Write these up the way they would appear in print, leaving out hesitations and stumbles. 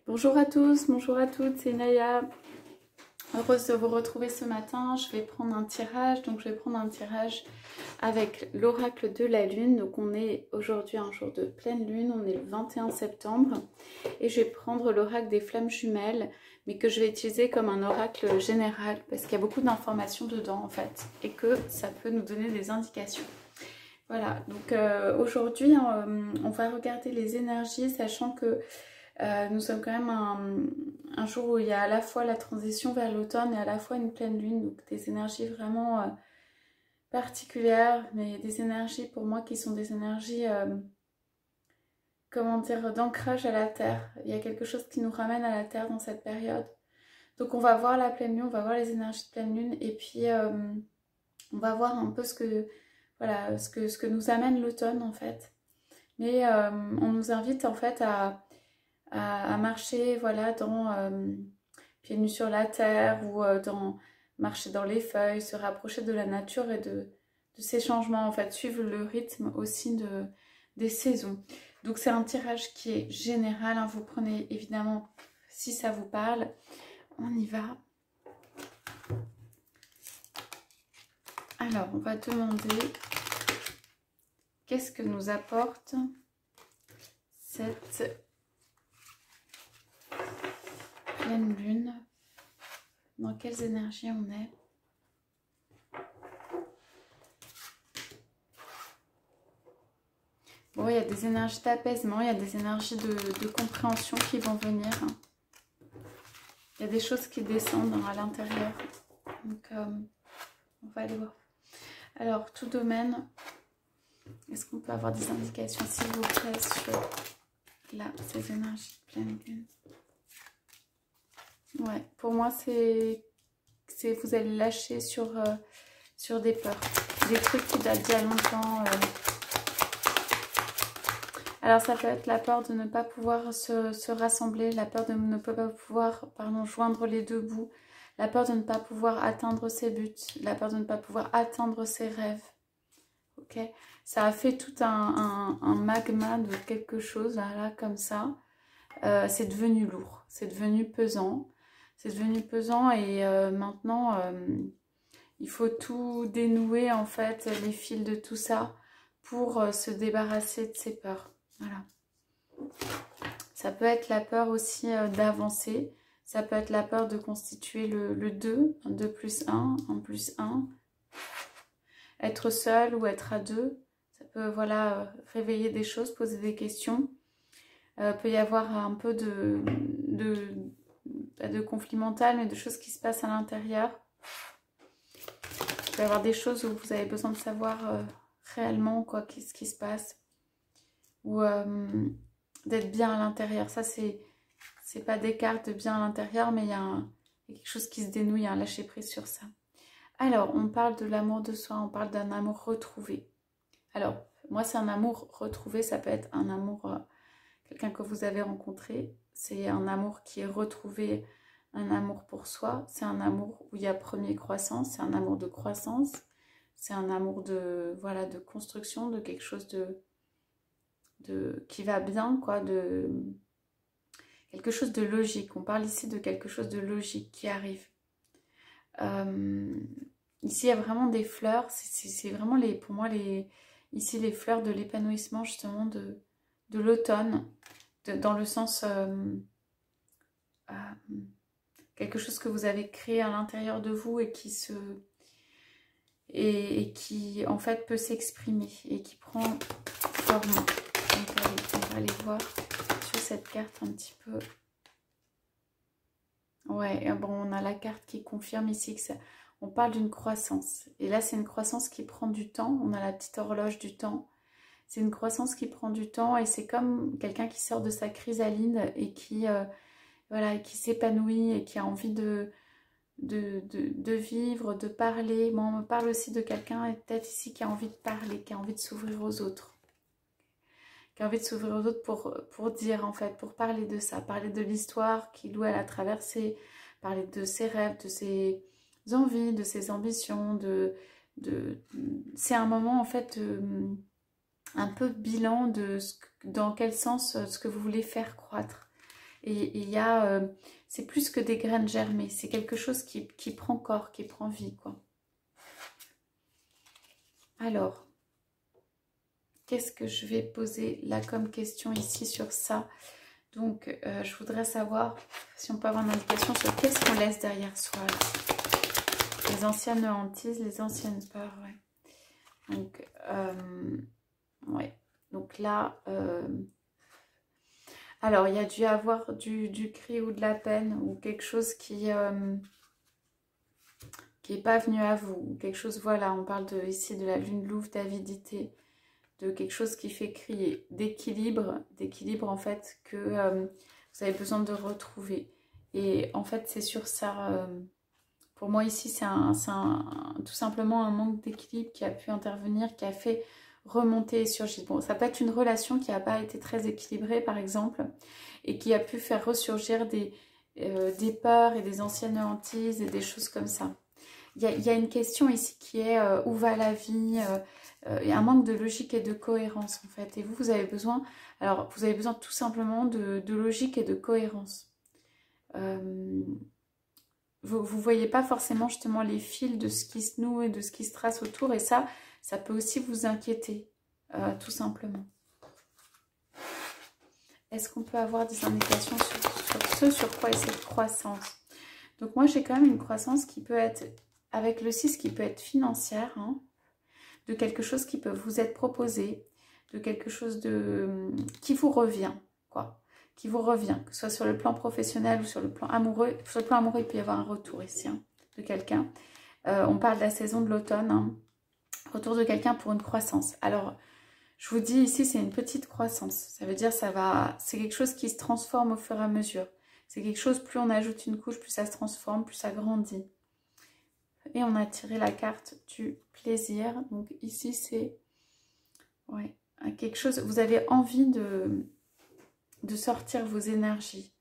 Bonjour à tous, bonjour à toutes, c'est Naya. Heureuse de vous retrouver ce matin. Je vais prendre un tirage. Donc je vais prendre un tirage avec l'oracle de la lune. Donc on est aujourd'hui un jour de pleine lune, on est le 21 septembre. Et je vais prendre l'oracle des flammes jumelles, mais que je vais utiliser comme un oracle général parce qu'il y a beaucoup d'informations dedans en fait. Et que ça peut nous donner des indications. Voilà, donc aujourd'hui on va regarder les énergies, sachant que nous sommes quand même un jour où il y a à la fois la transition vers l'automne et à la fois une pleine lune, donc des énergies vraiment particulières, mais des énergies pour moi qui sont des énergies, comment dire, d'ancrage à la terre. Il y a quelque chose qui nous ramène à la terre dans cette période. Donc on va voir la pleine lune, on va voir les énergies de pleine lune, et puis on va voir un peu voilà, ce que nous amène l'automne en fait. Mais on nous invite en fait à marcher, voilà, pieds nus sur la terre ou marcher dans les feuilles, se rapprocher de la nature et de ces changements, en fait, suivre le rythme aussi des saisons. Donc c'est un tirage qui est général, hein, vous prenez évidemment si ça vous parle. On y va. Alors, on va demander qu'est-ce que nous apporte cette pleine lune, dans quelles énergies on est. Bon, il y a des énergies d'apaisement, il y a des énergies de compréhension qui vont venir. Il y a des choses qui descendent à l'intérieur. Donc, on va aller voir. Alors, tout domaine, est-ce qu'on peut avoir des indications, s'il vous plaît, sur là, ces énergies de pleine lune? Ouais, pour moi, c'est vous allez lâcher sur des peurs, des trucs qui datent d'il y a longtemps. Alors ça peut être la peur de ne pas pouvoir se rassembler, la peur de ne pas pouvoir, pardon, joindre les deux bouts, la peur de ne pas pouvoir atteindre ses buts, la peur de ne pas pouvoir atteindre ses rêves. Ok, ça a fait tout un magma de quelque chose là comme ça. C'est devenu lourd, c'est devenu pesant. C'est devenu pesant et maintenant, il faut tout dénouer, en fait, les fils de tout ça pour se débarrasser de ses peurs. Voilà. Ça peut être la peur aussi d'avancer. Ça peut être la peur de constituer le 2, 2 plus 1, 1 plus 1. Être seul ou être à deux. Ça peut, voilà, réveiller des choses, poser des questions. Peut y avoir un peu pas de conflit mental, mais de choses qui se passent à l'intérieur. Il peut y avoir des choses où vous avez besoin de savoir réellement qu'est-ce qui se passe. Ou d'être bien à l'intérieur. Ça, c'est pas des cartes de bien à l'intérieur, mais il y a quelque chose qui se dénouille, il y a un lâcher prise sur ça. Alors, on parle de l'amour de soi, on parle d'un amour retrouvé. Alors, moi, c'est un amour retrouvé, ça peut être un amour... quelqu'un que vous avez rencontré, c'est un amour qui est retrouvé, un amour pour soi, c'est un amour où il y a premier croissance, c'est un amour de croissance, c'est un amour de, voilà, de construction, de quelque chose qui va bien, quoi, quelque chose de logique. On parle ici de quelque chose de logique qui arrive. Ici, il y a vraiment des fleurs, c'est vraiment pour moi, ici, les fleurs de l'épanouissement, justement, de l'automne, dans le sens quelque chose que vous avez créé à l'intérieur de vous et qui en fait peut s'exprimer et qui prend forme. On va aller voir sur cette carte un petit peu. Ouais, bon, on a la carte qui confirme ici que on parle d'une croissance. Et là, c'est une croissance qui prend du temps. On a la petite horloge du temps. C'est une croissance qui prend du temps et c'est comme quelqu'un qui sort de sa chrysalide et qui, voilà, qui s'épanouit et qui a envie de vivre, de parler. Moi, on me parle aussi de quelqu'un peut-être ici qui a envie de parler, qui a envie de s'ouvrir aux autres. Qui a envie de s'ouvrir aux autres pour dire, en fait, pour parler de ça, parler de l'histoire qu'il ou elle a traversée, parler de ses rêves, de ses envies, de ses ambitions. C'est un moment, en fait... un peu bilan de dans quel sens ce que vous voulez faire croître. Et il y a, c'est plus que des graines germées, c'est quelque chose qui prend corps, qui prend vie, quoi. Alors, qu'est-ce que je vais poser là comme question ici sur ça? Donc, je voudrais savoir si on peut avoir une indication sur qu'est-ce qu'on laisse derrière soi. Là. Les anciennes hantises, les anciennes peurs, ouais. Donc, ouais. Donc là, alors il y a dû avoir du cri ou de la peine ou quelque chose qui n'est pas venu à vous. Ou quelque chose, voilà, on parle ici de la lune louve, d'avidité, de quelque chose qui fait crier, d'équilibre en fait que vous avez besoin de retrouver. Et en fait c'est sur ça, pour moi ici c'est tout simplement un manque d'équilibre qui a pu intervenir, qui a fait remonter et surgir. Bon, ça peut être une relation qui n'a pas été très équilibrée par exemple, et qui a pu faire ressurgir des peurs et des anciennes hantises et des choses comme ça. Il y a une question ici qui est où va la vie, il y a un manque de logique et de cohérence en fait. Et vous avez besoin, alors vous avez besoin tout simplement de logique et de cohérence. Vous ne voyez pas forcément justement les fils de ce qui se noue et de ce qui se trace autour. Et ça peut aussi vous inquiéter, tout simplement. Est-ce qu'on peut avoir des indications sur ce sur quoi est cette croissance? Donc moi j'ai quand même une croissance qui peut être, avec le 6, qui peut être financière, hein, de quelque chose qui peut vous être proposé, de quelque chose qui vous revient, quoi. Qui vous revient, que ce soit sur le plan professionnel ou sur le plan amoureux. Sur le plan amoureux, il peut y avoir un retour ici, hein, de quelqu'un. On parle de la saison de l'automne, hein, retour de quelqu'un pour une croissance. Alors, je vous dis ici, c'est une petite croissance. Ça veut dire c'est quelque chose qui se transforme au fur et à mesure. C'est quelque chose, plus on ajoute une couche, plus ça se transforme, plus ça grandit. Et on a tiré la carte du plaisir. Donc ici, c'est ouais, quelque chose, vous avez envie de sortir vos énergies.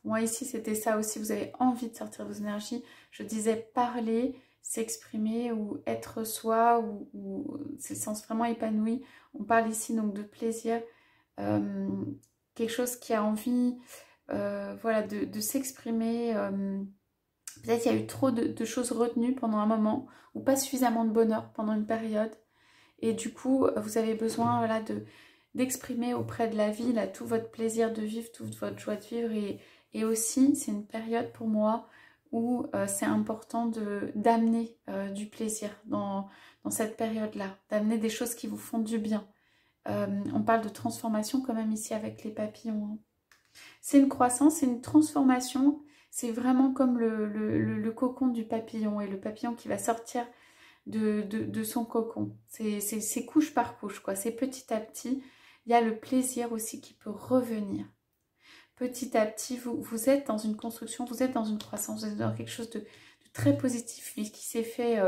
Moi ici, c'était ça aussi, vous avez envie de sortir vos énergies. Je disais parler, s'exprimer ou être soi, ou c'est le sens vraiment épanoui. On parle ici donc de plaisir, quelque chose qui a envie voilà, de s'exprimer. Peut-être qu'il y a eu trop de choses retenues pendant un moment, ou pas suffisamment de bonheur pendant une période. Et du coup, vous avez besoin voilà, d'exprimer auprès de la vie là, tout votre plaisir de vivre, toute votre joie de vivre. Et aussi, c'est une période pour moi où c'est important d'amener du plaisir dans cette période-là, d'amener des choses qui vous font du bien. On parle de transformation quand même ici avec les papillons. Hein. C'est une croissance, c'est une transformation. C'est vraiment comme le cocon du papillon et le papillon qui va sortir de son cocon. C'est couche par couche, quoi. C'est petit à petit. Il y a le plaisir aussi qui peut revenir. Petit à petit, vous êtes dans une construction, vous êtes dans une croissance, vous êtes dans quelque chose de très positif qui s'est fait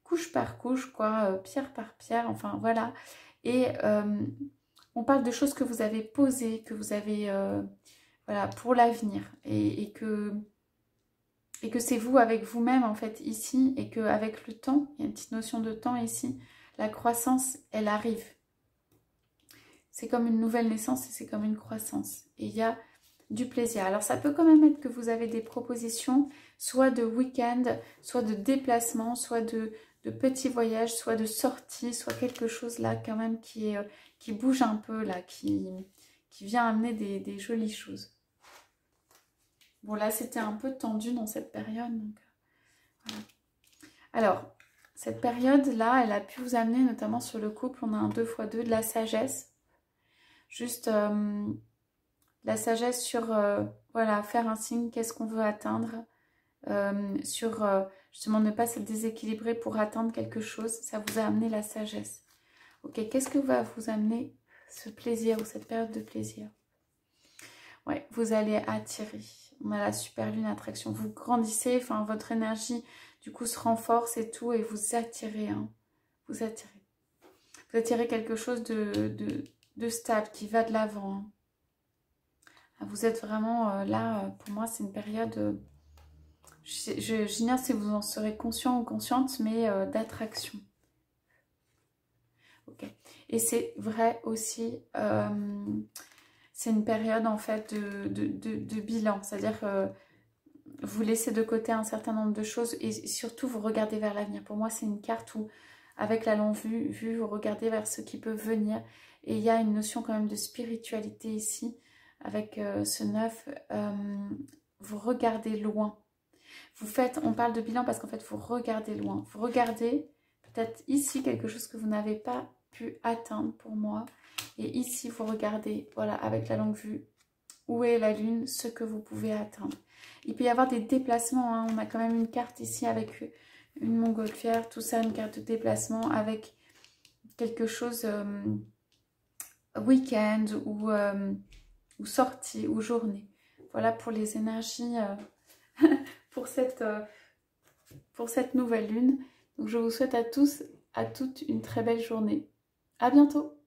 couche par couche, quoi, pierre par pierre, enfin voilà. Et on parle de choses que vous avez posées, que vous avez voilà, pour l'avenir. Et que c'est vous avec vous-même en fait ici, et qu'avec le temps, il y a une petite notion de temps ici, la croissance, elle arrive. C'est comme une nouvelle naissance et c'est comme une croissance. Et il y a du plaisir. Alors ça peut quand même être que vous avez des propositions, soit de week-end, soit de déplacement, soit de petits voyages, soit de sorties, soit quelque chose là quand même qui bouge un peu là, qui vient amener des jolies choses. Bon là c'était un peu tendu dans cette période. Donc, voilà. Alors cette période là elle a pu vous amener notamment sur le couple, on a un 2x2 de la sagesse. Juste la sagesse sur voilà, faire un signe, qu'est-ce qu'on veut atteindre, sur justement ne pas se déséquilibrer pour atteindre quelque chose, ça vous a amené la sagesse. Ok, qu'est-ce que va vous amener ce plaisir ou cette période de plaisir? Ouais, vous allez attirer. On a la super lune attraction. Vous grandissez, enfin votre énergie du coup se renforce et tout, et vous attirez. Hein. Vous attirez. Vous attirez quelque chose de stable, qui va de l'avant. Hein. Vous êtes vraiment là, pour moi c'est une période, j'ignore si vous en serez conscient ou consciente, mais d'attraction. Ok. Et c'est vrai aussi, c'est une période en fait de bilan. C'est-à-dire vous laissez de côté un certain nombre de choses et surtout vous regardez vers l'avenir. Pour moi, c'est une carte où, avec la longue vue, vous regardez vers ce qui peut venir. Et il y a une notion quand même de spiritualité ici, avec ce 9. Vous regardez loin. Vous faites, on parle de bilan parce qu'en fait, vous regardez loin. Vous regardez peut-être ici quelque chose que vous n'avez pas pu atteindre pour moi. Et ici, vous regardez, voilà, avec la longue vue, où est la lune, ce que vous pouvez atteindre. Il peut y avoir des déplacements, hein. On a quand même une carte ici avec une montgolfière, tout ça, une carte de déplacement avec quelque chose week-end ou sortie ou journée. Voilà pour les énergies pour cette nouvelle lune. Donc je vous souhaite à tous, à toutes une très belle journée. À bientôt!